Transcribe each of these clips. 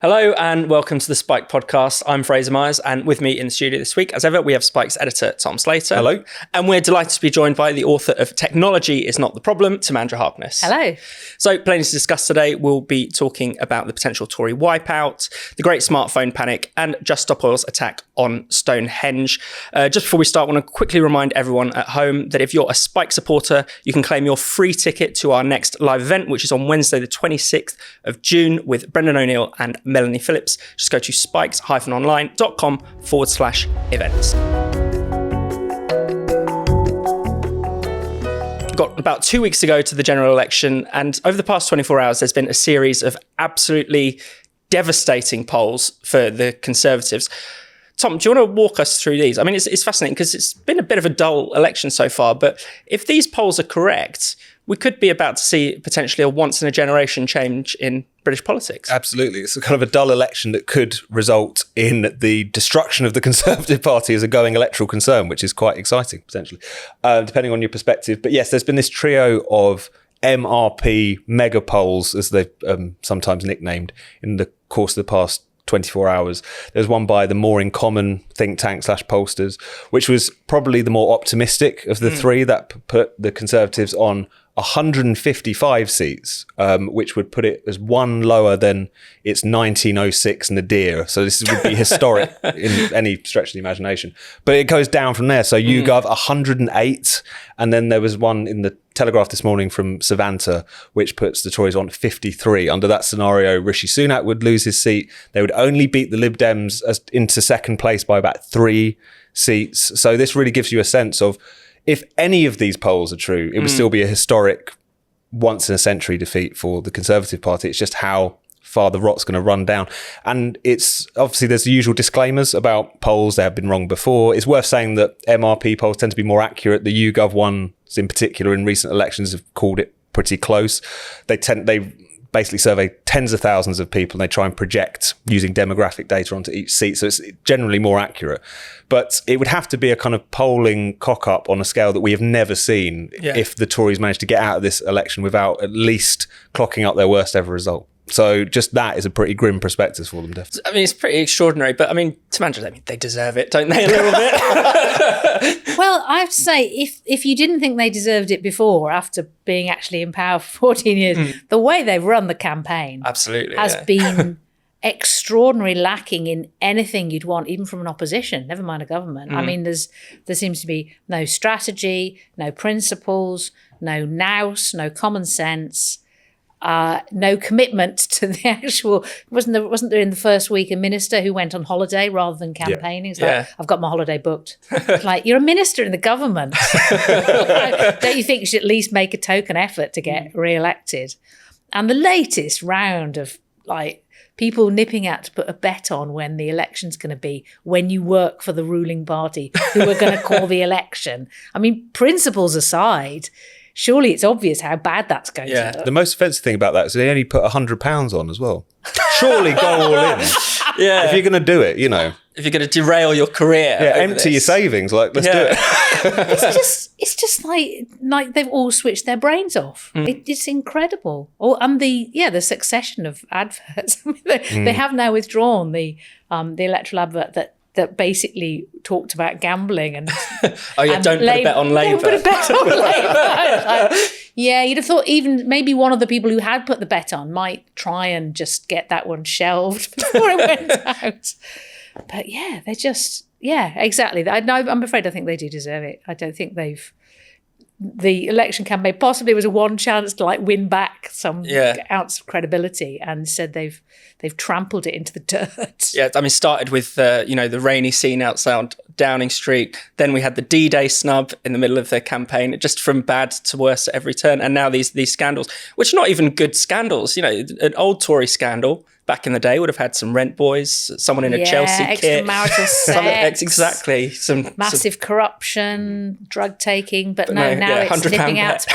Hello and welcome to the Spike podcast. I'm Fraser Myers, and with me in the studio this week, as ever, we have Spike's editor, Tom Slater. Hello. And we're delighted to be joined by the author of Technology is Not the Problem, Timandra Harkness. Hello. So, plenty to discuss today. We'll be talking about the potential Tory wipeout, the great smartphone panic, and Just Stop Oil's attack on Stonehenge. Just before we start, I want to quickly remind everyone at home that if you're a Spike supporter, you can claim your free ticket to our next live event, which is on Wednesday, the 26th of June, with Brendan O'Neill and Melanie Phillips. Just go to spikes-online.com/events. Got about 2 weeks to go to the general election, and over the past 24 hours, there's been a series of absolutely devastating polls for the Conservatives. Tom, do you want to walk us through these? I mean, it's fascinating because it's been a bit of a dull election so far, but if these polls are correct, we could be about to see potentially a once-in-a-generation change in British politics. Absolutely. It's a kind of a dull election that could result in the destruction of the Conservative Party as a going electoral concern, which is quite exciting, potentially, depending on your perspective. But yes, there's been this trio of MRP mega polls, as they've sometimes nicknamed, in the course of the past 24 hours. There's one by the More in Common think tank / pollsters, which was probably the more optimistic of the three, that put the Conservatives on 155 seats, which would put it as one lower than its 1906 nadir. So this would be historic in any stretch of the imagination. But it goes down from there. So YouGov 108, and then there was one in the Telegraph this morning from Savanta, which puts the Tories on 53. Under that scenario, Rishi Sunak would lose his seat. They would only beat the Lib Dems into second place by about 3 seats. So this really gives you a sense of, if any of these polls are true, it would still be a historic once-in-a-century defeat for the Conservative Party. It's just how far the rot's going to run down. And it's obviously, there's the usual disclaimers about polls. They have been wrong before. It's worth saying that MRP polls tend to be more accurate. The YouGov ones in particular in recent elections have called it pretty close. They basically survey tens of thousands of people, and they try and project using demographic data onto each seat. So it's generally more accurate. But it would have to be a kind of polling cock-up on a scale that we have never seen if the Tories managed to get out of this election without at least clocking up their worst ever result. So just that is a pretty grim perspective for them, definitely. I mean, it's pretty extraordinary, but I mean, Timandra, they deserve it, don't they, a little bit? Well, I have to say, if you didn't think they deserved it before, after being actually in power for 14 years, the way they've run the campaign has been extraordinarily lacking in anything you'd want, even from an opposition, never mind a government. I mean, there seems to be no strategy, no principles, no nous, no common sense. No commitment to the actual. Wasn't there in the first week a minister who went on holiday rather than campaigning? It's like, I've got my holiday booked. Like, you're a minister in the government. Don't you think you should at least make a token effort to get re-elected? And the latest round of people nipping out to put a bet on when the election's going to be, when you work for the ruling party, who are going to call the election. I mean, principles aside, surely it's obvious how bad that's going to look. The most offensive thing about that is they only put £100 on as well. Surely go all in. If you're going to do it, you know. If you're going to derail your career. Empty your savings. Let's do it. It's just like they've all switched their brains off. It's incredible. And the succession of adverts. I mean, they have now withdrawn the electoral advert that basically talked about gambling and don't put a bet on Labour. Don't put a bet on Labour. You'd have thought even maybe one of the people who had put the bet on might try and just get that one shelved before it went out. But they're just exactly. I'm afraid I think they do deserve it. I don't think the election campaign possibly was a one chance to win back some ounce of credibility, and instead they've trampled it into the dirt. Yeah, I mean, started with the rainy scene outside Downing Street. Then we had the D-Day snub in the middle of their campaign, just from bad to worse at every turn. And now these scandals, which are not even good scandals. You know, an old Tory scandal back in the day would have had some rent boys, someone in a Chelsea kit. Extramarital sex. Exactly. Some massive corruption, drug taking, but now it's nipping out.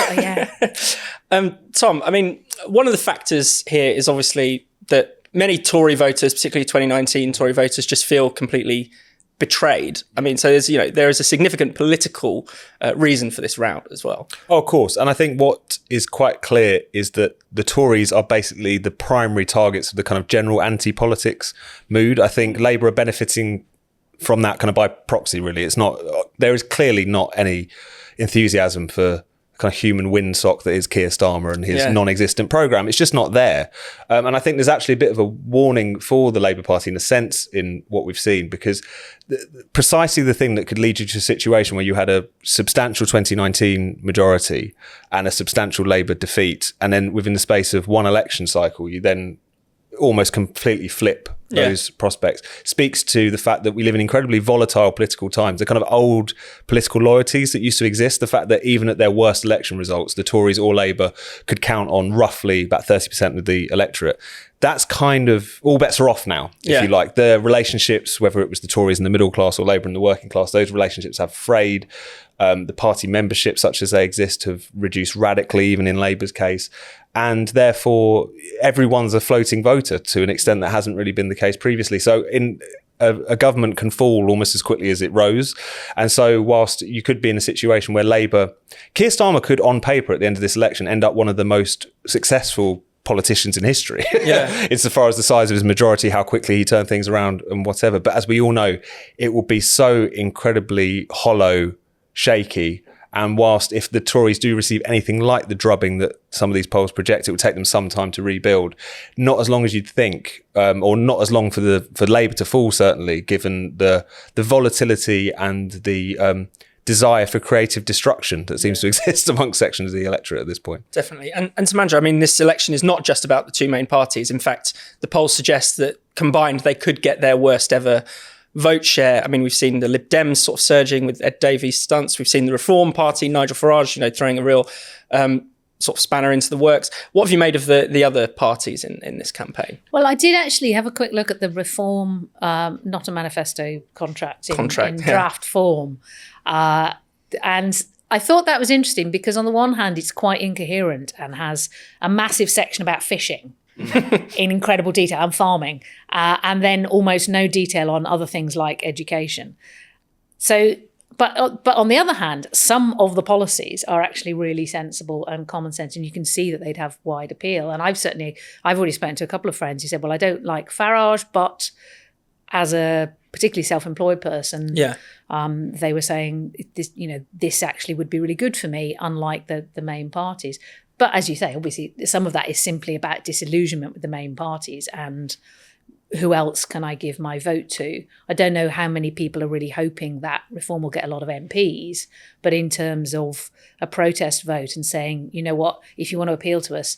Tom, I mean, one of the factors here is obviously that many Tory voters, particularly 2019 Tory voters, just feel completely betrayed. I mean, so there is a significant political reason for this route as well. Oh, of course. And I think what is quite clear is that the Tories are basically the primary targets of the kind of general anti-politics mood. I think Labour are benefiting from that kind of by proxy, really. There is clearly not any enthusiasm for kind of human windsock that is Keir Starmer and his non-existent programme. It's just not there. And I think there's actually a bit of a warning for the Labour Party in a sense in what we've seen, because precisely the thing that could lead you to a situation where you had a substantial 2019 majority and a substantial Labour defeat, and then within the space of one election cycle, you then almost completely flip those prospects, speaks to the fact that we live in incredibly volatile political times. The kind of old political loyalties that used to exist, the fact that even at their worst election results, the Tories or Labour could count on roughly about 30% of the electorate. That's kind of, all bets are off now, if you like. The relationships, whether it was the Tories in the middle class or Labour in the working class, those relationships have frayed. The party membership, such as they exist, have reduced radically, even in Labour's case. And therefore, everyone's a floating voter to an extent that hasn't really been the case previously. So a government can fall almost as quickly as it rose. And so whilst you could be in a situation where Keir Starmer could, on paper, at the end of this election, end up one of the most successful politicians in history, insofar as the size of his majority, how quickly he turned things around and whatever. But as we all know, it will be so incredibly hollow, shaky. And whilst if the Tories do receive anything like the drubbing that some of these polls project, it will take them some time to rebuild. Not as long as you'd think, or not as long for Labour to fall, certainly, given the volatility and the desire for creative destruction that seems to exist amongst sections of the electorate at this point. Definitely. And Timandra, I mean, this election is not just about the two main parties. In fact, the polls suggest that combined they could get their worst ever vote share. I mean, we've seen the Lib Dems sort of surging with Ed Davies stunts. We've seen the Reform Party, Nigel Farage, throwing a real sort of spanner into the works. What have you made of the other parties in this campaign? Well, I did actually have a quick look at the Reform, not a manifesto contract in draft form. And I thought that was interesting because on the one hand, it's quite incoherent and has a massive section about fishing. In incredible detail and farming, and then almost no detail on other things like education. So, but on the other hand, some of the policies are actually really sensible and common sense, and you can see that they'd have wide appeal. And I've already spoken to a couple of friends who said, well, I don't like Farage, but as a particularly self-employed person, they were saying this actually would be really good for me, unlike the main parties. But as you say, obviously, some of that is simply about disillusionment with the main parties and who else can I give my vote to? I don't know how many people are really hoping that Reform will get a lot of MPs, but in terms of a protest vote and saying, you know what, if you want to appeal to us,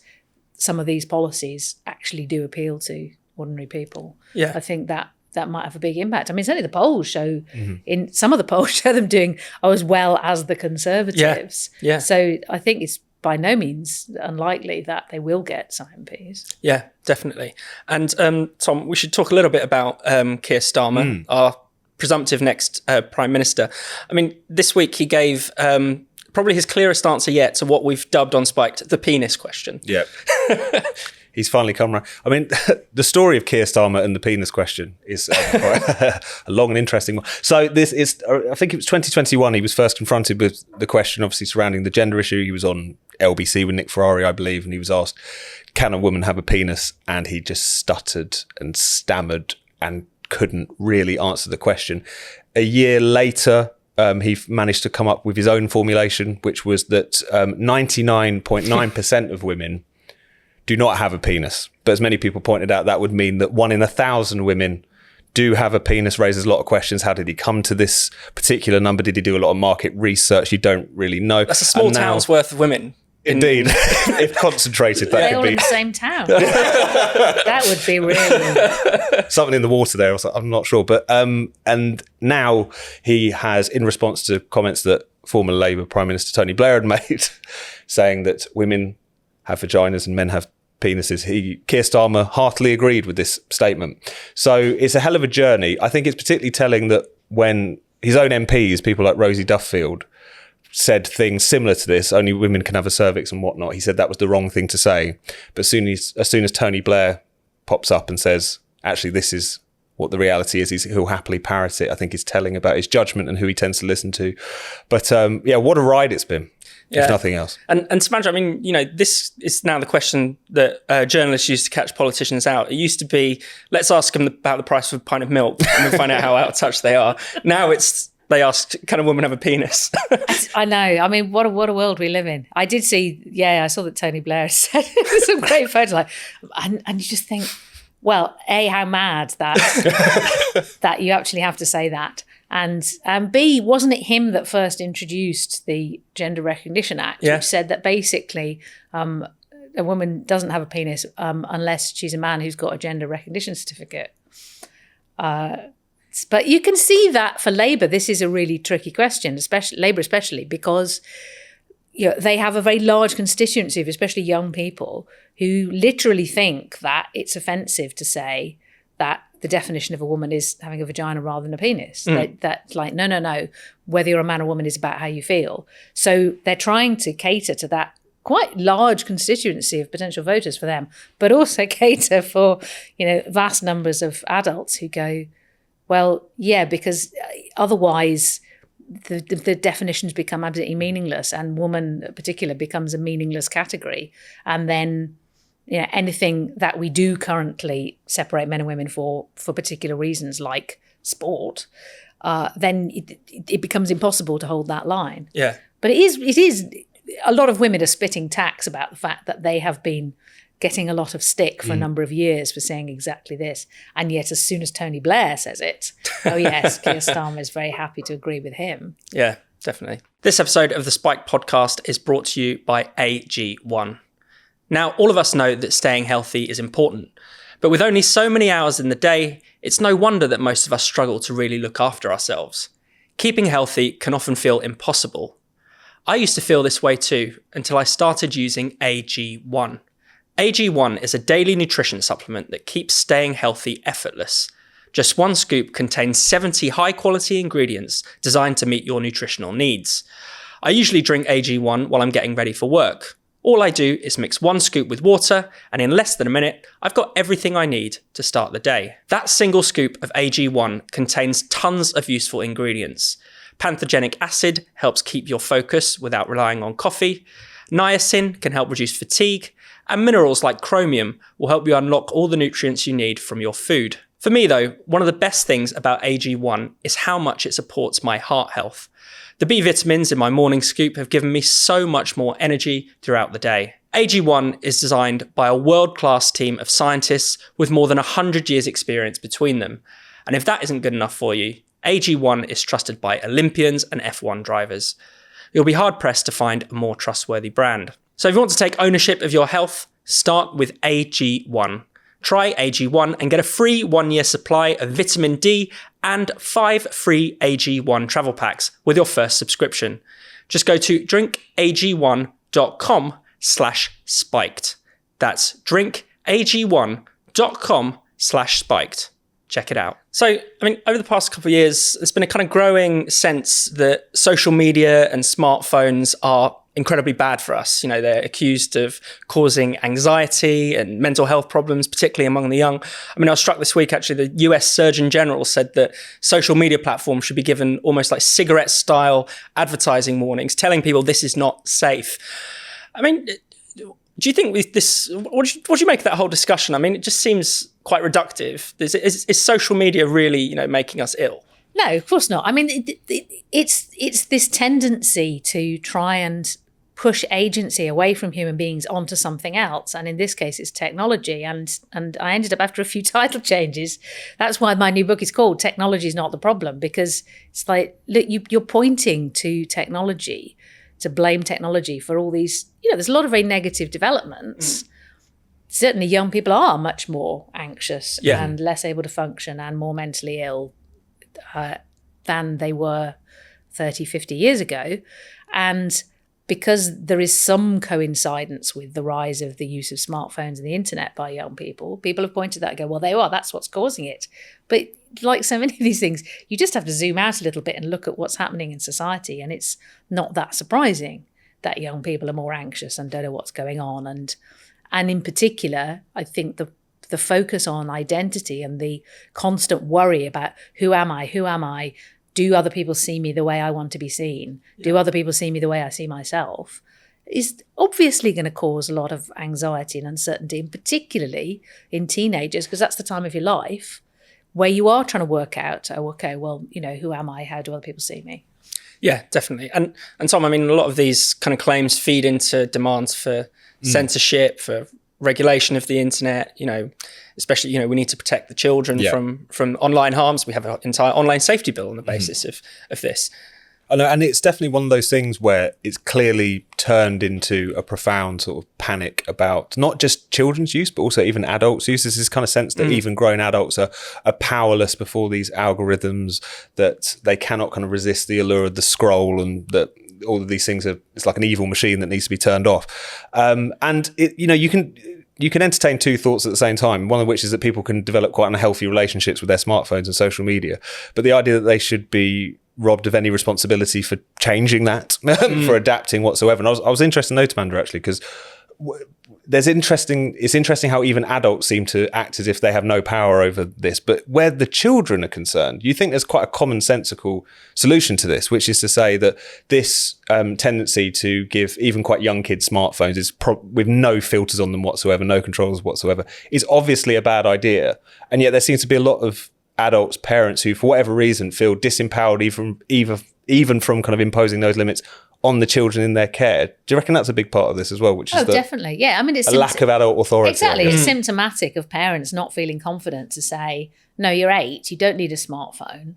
some of these policies actually do appeal to ordinary people. Yeah. I think that might have a big impact. I mean, certainly the polls show, in some of the polls show them doing as well as the Conservatives. Yeah. So I think it's by no means unlikely that they will get some MPs. Yeah, definitely. And Tom, we should talk a little bit about Keir Starmer, our presumptive next Prime Minister. I mean, this week he gave probably his clearest answer yet to what we've dubbed on Spiked the penis question. Yeah. He's finally come around. I mean, the story of Keir Starmer and the penis question is quite a long and interesting one. So this is, I think it was 2021, he was first confronted with the question, obviously, surrounding the gender issue. He was on LBC with Nick Ferrari, I believe, and he was asked, can a woman have a penis? And he just stuttered and stammered and couldn't really answer the question. A year later, he managed to come up with his own formulation, which was that 99.9% of women do not have a penis. But as many people pointed out, that would mean that 1 in 1,000 women do have a penis. Raises a lot of questions. How did he come to this particular number? Did he do a lot of market research? You don't really know. That's a small town's worth of women. Indeed. If concentrated, that could be. All in the same town. That would be really... Something in the water there. I'm not sure. But and now he has, in response to comments that former Labour Prime Minister Tony Blair had made, saying that women have vaginas and men have penises. Keir Starmer heartily agreed with this statement. So it's a hell of a journey. I think it's particularly telling that when his own MPs, people like Rosie Duffield, said things similar to this, only women can have a cervix and whatnot, he said that was the wrong thing to say. But as soon as Tony Blair pops up and says, actually, this is what the reality is. He'll happily parrot it. I think is telling about his judgment and who he tends to listen to. But what a ride it's been, if nothing else. And Timandra, I mean, this is now the question that journalists used to catch politicians out. It used to be, let's ask them about the price of a pint of milk and we'll find out how out of touch they are. Now they ask, can a woman have a penis? I know. I mean, what a world we live in. I did see, I saw that Tony Blair said some great photos, and you just think, well, A, how mad that you actually have to say that. And B, wasn't it him that first introduced the Gender Recognition Act, which said that basically a woman doesn't have a penis unless she's a man who's got a gender recognition certificate. But you can see that for Labour, this is a really tricky question, Labour especially, because they have a very large constituency of especially young people who literally think that it's offensive to say that the definition of a woman is having a vagina rather than a penis. That's like, no, whether you're a man or woman is about how you feel. So they're trying to cater to that quite large constituency of potential voters for them, but also cater for, vast numbers of adults who go, well, yeah, because otherwise the definitions become absolutely meaningless, and woman in particular becomes a meaningless category. And then anything that we do currently separate men and women for particular reasons, like sport, then it becomes impossible to hold that line. Yeah. But it is a lot of women are spitting tacks about the fact that they have been getting a lot of stick for a number of years for saying exactly this. And yet as soon as Tony Blair says it, oh yes, Keir Starmer is very happy to agree with him. Yeah, definitely. This episode of the Spike podcast is brought to you by AG1. Now, all of us know that staying healthy is important, but with only so many hours in the day, it's no wonder that most of us struggle to really look after ourselves. Keeping healthy can often feel impossible. I used to feel this way too, until I started using AG1. AG1 is a daily nutrition supplement that keeps staying healthy effortless. Just one scoop contains 70 high-quality ingredients designed to meet your nutritional needs. I usually drink AG1 while I'm getting ready for work. All I do is mix one scoop with water, and in less than a minute, I've got everything I need to start the day. That single scoop of AG1 contains tons of useful ingredients. Panthogenic acid helps keep your focus without relying on coffee. Niacin can help reduce fatigue. And minerals like chromium will help you unlock all the nutrients you need from your food. For me though, one of the best things about AG1 is how much it supports my heart health. The B vitamins in my morning scoop have given me so much more energy throughout the day. AG1 is designed by a world-class team of scientists with more than 100 years experience between them. And if that isn't good enough for you, AG1 is trusted by Olympians and F1 drivers. You'll be hard-pressed to find a more trustworthy brand. So if you want to take ownership of your health, start with AG1. Try AG1 and get a free 1-year supply of vitamin D and 5 free AG1 travel packs with your first subscription. Just go to drinkag1.com/spiked. That's drinkag1.com/spiked. Check it out. So, I mean, over the past couple of years, there's been a kind of growing sense that social media and smartphones are incredibly bad for us. They're accused of causing anxiety and mental health problems, particularly among the young. I mean, I was struck this week, actually, the US Surgeon General said that social media platforms should be given almost like cigarette-style advertising warnings, telling people this is not safe. I mean, do you think with this, what do you make of that whole discussion? I mean, it just seems quite reductive. Is social media really, making us ill? No, of course not. I mean, it's this tendency to try and push agency away from human beings onto something else. And in this case, it's technology. And I ended up, after a few title changes, that's why my new book is called Technology is Not the Problem, because it's like, look, you're pointing to technology, to blame technology for all these, there's a lot of very negative developments. Certainly young people are much more anxious and less able to function and more mentally ill than they were 30, 50 years ago. And because there is some coincidence with the rise of the use of smartphones and the internet by young people have pointed that and go, well, that's what's causing it. But like so many of these things, you just have to zoom out a little bit and look at what's happening in society. And it's not that surprising that young people are more anxious and don't know what's going on. And in particular, I think the the focus on identity and the constant worry about who am I? Do other people see me the way I want to be seen? Do other people see me the way I see myself? Is obviously going to cause a lot of anxiety and uncertainty, and particularly in teenagers, because that's the time of your life where you are trying to work out, oh, okay, well, who am I? How do other people see me? Yeah, definitely. And Tom, I mean, a lot of these kind of claims feed into demands for censorship, for regulation of the internet, especially, we need to protect the children from online harms. We have an entire online safety bill on the basis of this. I know, and it's definitely one of those things where it's clearly turned into a profound sort of panic about not just children's use, but also even adults' use. There's this kind of sense that even grown adults are powerless before these algorithms, that they cannot kind of resist the allure of the scroll, and that all of these things it's like an evil machine that needs to be turned off. And you can entertain two thoughts at the same time, one of which is that people can develop quite unhealthy relationships with their smartphones and social media. But the idea that they should be robbed of any responsibility for changing that, for adapting whatsoever. And I was interested in Timandra, actually, because it's interesting how even adults seem to act as if they have no power over this. But where the children are concerned, you think there's quite a commonsensical solution to this, which is to say that this tendency to give even quite young kids smartphones with no filters on them whatsoever, no controls whatsoever, is obviously a bad idea. And yet there seems to be a lot of adults, parents who, for whatever reason, feel disempowered even from kind of imposing those limits on the children in their care. Do you reckon that's a big part of this as well? Which is definitely, yeah. I mean, it's a lack of adult authority. Exactly, it's symptomatic of parents not feeling confident to say, "No, you're 8. You don't need a smartphone.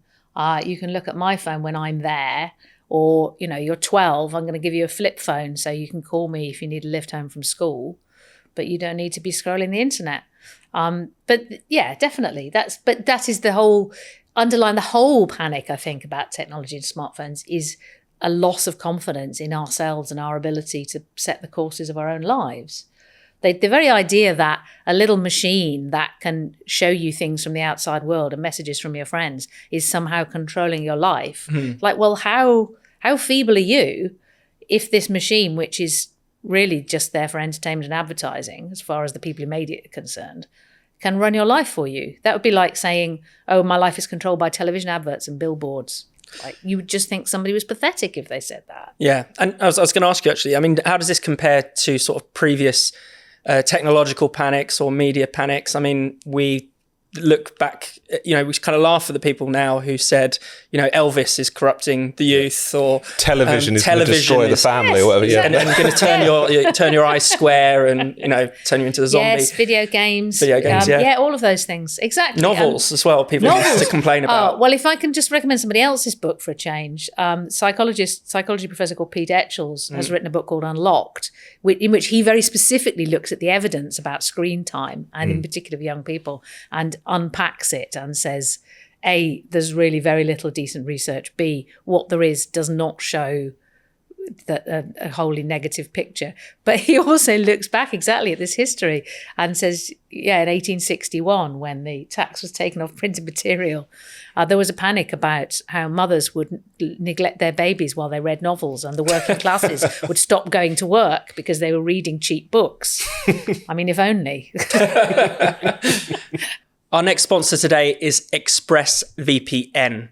You can look at my phone when I'm there." Or, you're 12. I'm going to give you a flip phone so you can call me if you need a lift home from school, but you don't need to be scrolling the internet. But yeah, definitely. That is the whole underlying the whole panic, I think, about technology and smartphones is a loss of confidence in ourselves and our ability to set the courses of our own lives. The very idea that a little machine that can show you things from the outside world and messages from your friends is somehow controlling your life. Like, well, how feeble are you if this machine, which is really just there for entertainment and advertising, as far as the people who made it are concerned, can run your life for you? That would be like saying, oh, my life is controlled by television adverts and billboards. Like, you would just think somebody was pathetic if they said that. Yeah. And I was going to ask you, actually, I mean, how does this compare to sort of previous technological panics or media panics? I mean, we look back, we kind of laugh at the people now who said, Elvis is corrupting the youth, or television is going to destroy the family, or whatever. Yeah, and going to turn your eyes square and turn you into the zombie. Yes, video games, all of those things, exactly. Novels as well. People used to complain about. Well, if I can just recommend somebody else's book for a change, psychology professor called Pete Etchells has written a book called Unlocked, in which he very specifically looks at the evidence about screen time and in particular of young people, and unpacks it and says, A, there's really very little decent research. B, what there is does not show a wholly negative picture. But he also looks back exactly at this history and says, in 1861, when the tax was taken off printed material, there was a panic about how mothers would neglect their babies while they read novels, and the working classes would stop going to work because they were reading cheap books. I mean, if only. Our next sponsor today is ExpressVPN.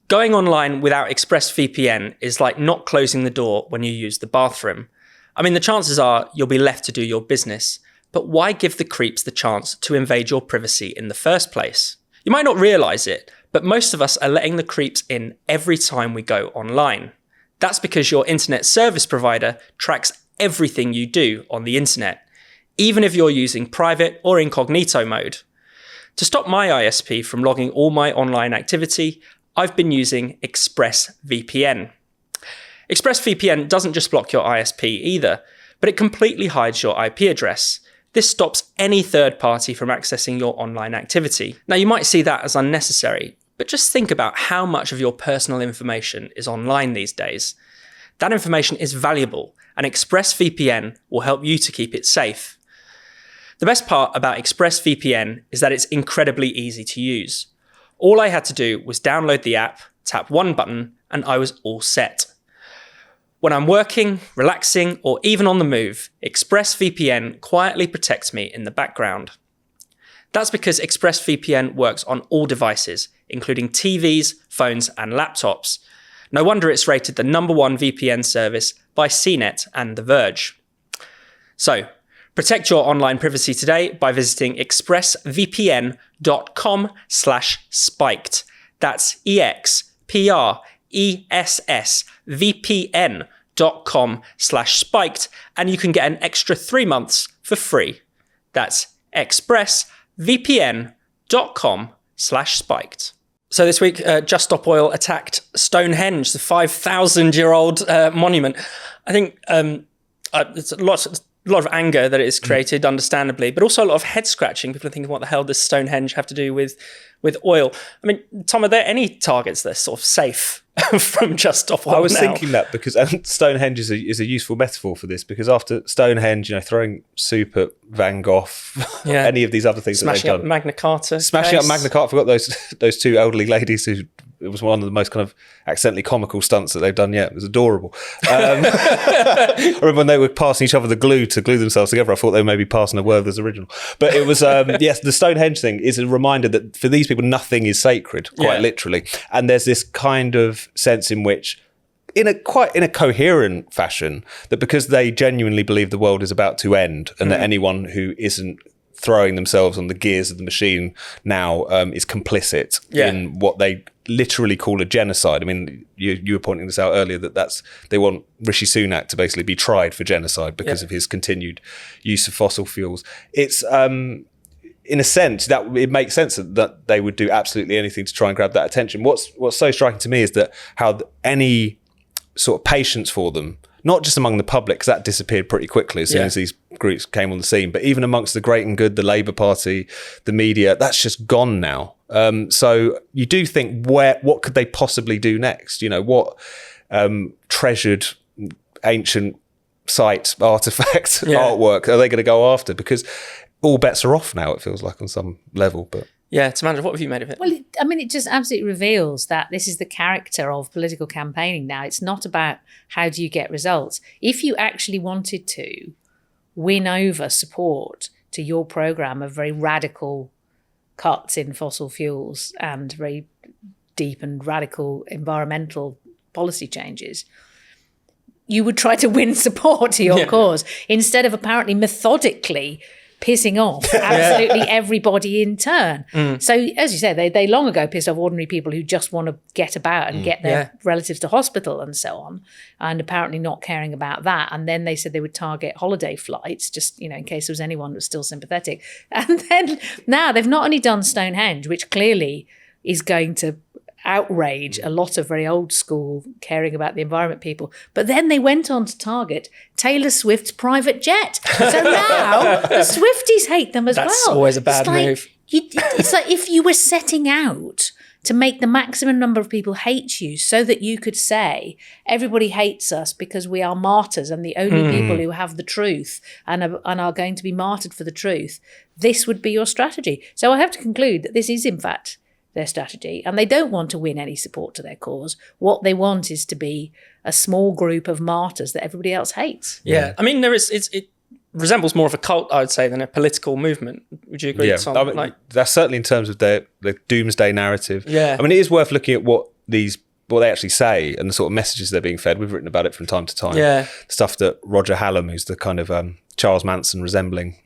Going online without ExpressVPN is like not closing the door when you use the bathroom. I mean, the chances are you'll be left to do your business, but why give the creeps the chance to invade your privacy in the first place? You might not realise it, but most of us are letting the creeps in every time we go online. That's because your internet service provider tracks everything you do on the internet, even if you're using private or incognito mode. To stop my ISP from logging all my online activity, I've been using ExpressVPN. ExpressVPN doesn't just block your ISP either, but it completely hides your IP address. This stops any third party from accessing your online activity. Now, you might see that as unnecessary, but just think about how much of your personal information is online these days. That information is valuable, and ExpressVPN will help you to keep it safe. The best part about ExpressVPN is that it's incredibly easy to use. All I had to do was download the app, tap one button, and I was all set. When I'm working, relaxing, or even on the move, ExpressVPN quietly protects me in the background. That's because ExpressVPN works on all devices, including TVs, phones, and laptops. No wonder it's rated the #1 VPN service by CNET and The Verge. So, protect your online privacy today by visiting expressvpn.com/spiked. That's expressvpn.com/spiked, and you can get an extra 3 months for free. That's expressvpn.com/spiked. So this week, Just Stop Oil attacked Stonehenge, the 5,000-year-old monument. I think it's a lot of anger that it has created, understandably, but also a lot of head scratching. People are thinking, what the hell does Stonehenge have to do with oil? I mean, Tom, are there any targets that are sort of safe from Just Stop Oil? I was now? thinking that because Stonehenge is a useful metaphor for this, because after Stonehenge, throwing soup at Van Gogh, any of these other things smashing that they've up done. Magna Carta. Smashing up Magna Carta. I forgot those two elderly ladies who. It was one of the most kind of accidentally comical stunts that they've done yet. It was adorable. I remember when they were passing each other the glue to glue themselves together, I thought they were maybe passing a Werther's original. But it was, yes, the Stonehenge thing is a reminder that for these people, nothing is sacred, quite literally. And there's this kind of sense in which, in a coherent fashion, that because they genuinely believe the world is about to end and that anyone who isn't throwing themselves on the gears of the machine now is complicit in what they literally call a genocide. I mean, you were pointing this out earlier that they want Rishi Sunak to basically be tried for genocide because of his continued use of fossil fuels. It's in a sense that it makes sense that they would do absolutely anything to try and grab that attention. What's so striking to me is that how any sort of patience for them, not just among the public, because that disappeared pretty quickly as soon as these groups came on the scene, but even amongst the great and good, the Labour Party, the media, that's just gone now. So you do think, what could they possibly do next? What treasured ancient site, artifact, artwork are they going to go after? Because all bets are off now, it feels like, on some level. But yeah, Timandra, what have you made of it? Well, it just absolutely reveals that this is the character of political campaigning now. It's not about how do you get results. If you actually wanted to win over support to your programme of very radical cuts in fossil fuels and very deep and radical environmental policy changes, you would try to win support to your cause instead of apparently methodically pissing off absolutely everybody in turn. So, as you said, they long ago pissed off ordinary people who just want to get about and get their relatives to hospital and so on, and apparently not caring about that. And then they said they would target holiday flights, just, in case there was anyone that was still sympathetic. And then now they've not only done Stonehenge, which clearly is going to outrage a lot of very old school caring about the environment people, but then they went on to target Taylor Swift's private jet. So now the Swifties hate them as well. That's always a bad move. It's like if you were setting out to make the maximum number of people hate you so that you could say everybody hates us because we are martyrs and the only people who have the truth and are going to be martyred for the truth, this would be your strategy. So I have to conclude that this is in fact their strategy, and they don't want to win any support to their cause. What they want is to be a small group of martyrs that everybody else hates. Yeah, I mean, it resembles more of a cult, I would say, than a political movement. Would you agree? Yeah, Tom? that's certainly in terms of the doomsday narrative. Yeah, I mean, it is worth looking at what they actually say and the sort of messages they're being fed. We've written about it from time to time. Yeah, stuff that Roger Hallam, who's the kind of Charles Manson resembling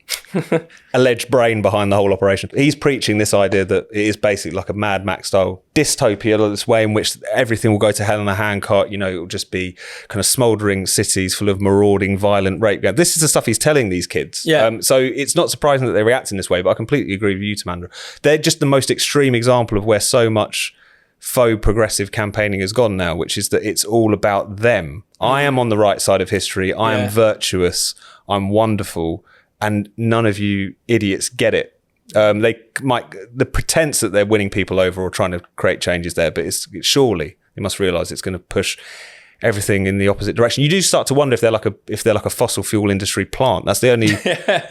alleged brain behind the whole operation, he's preaching this idea that it is basically like a Mad Max style dystopia, this way in which everything will go to hell in a handcart. It will just be kind of smouldering cities full of marauding, violent rape. This is the stuff he's telling these kids. So it's not surprising that they react in this way, but I completely agree with you, Timandra. They're just the most extreme example of where so much faux progressive campaigning has gone now, which is that it's all about them. I am on the right side of history. I am virtuous. I'm wonderful. And none of you idiots get it. The pretense that they're winning people over or trying to create changes there, but it's surely you must realise it's going to push everything in the opposite direction. You do start to wonder if they're like a fossil fuel industry plant. That's the only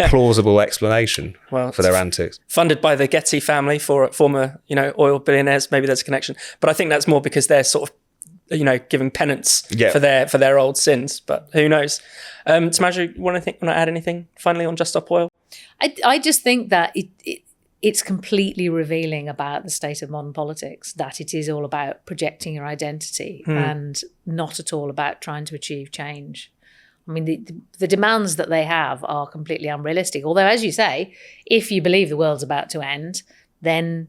plausible explanation for their antics. Funded by the Getty family, for former oil billionaires. Maybe there's a connection, but I think that's more because they're sort of giving penance for their old sins. But who knows? Timandra, want to add anything finally on Just Stop Oil? I just think that it's completely revealing about the state of modern politics, that it is all about projecting your identity and not at all about trying to achieve change. I mean, the demands that they have are completely unrealistic. Although, as you say, if you believe the world's about to end, then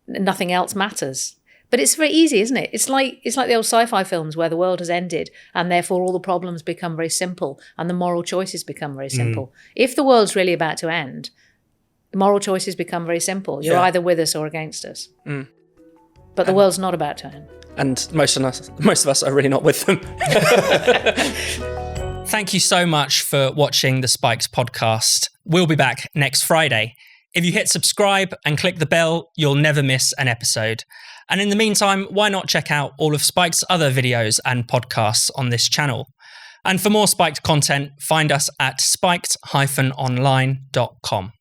nothing else matters. But it's very easy, isn't it? It's like the old sci-fi films where the world has ended and therefore all the problems become very simple and the moral choices become very simple. If the world's really about to end, moral choices become very simple. You're either with us or against us. But the world's not about to end. And most of us are really not with them. Thank you so much for watching the Spikes podcast. We'll be back next Friday. If you hit subscribe and click the bell, you'll never miss an episode. And in the meantime, why not check out all of Spike's other videos and podcasts on this channel? And for more Spiked content, find us at spiked-online.com.